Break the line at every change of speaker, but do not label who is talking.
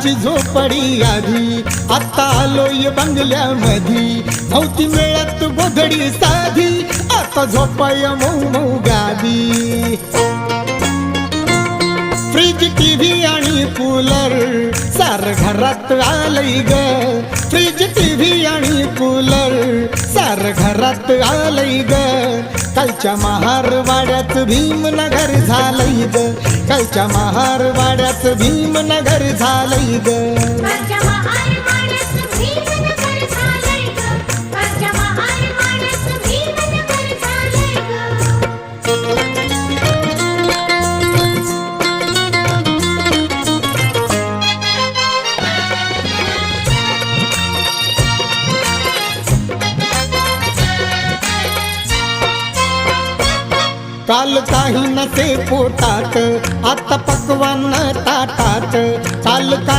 घराची झोपडी आधी, आता आलोय बंगल्यामधी. नव्हती मिळत गोधडी साधी, आता झोपाय मऊ मऊ गादी. फ्रीज, टीव्ही आणि कूलर सार घरात आलंय ग. फ्रीज, टीव्ही आणि कूलर सार घरात आलंय ग. कालच्या महारवाड्यात भीमनगर झालंय ग. कालच्या महारवाड्यात भीमनगर झालंय ग. काल काही नसे पोटात, आता पकवान ताटात. काल काही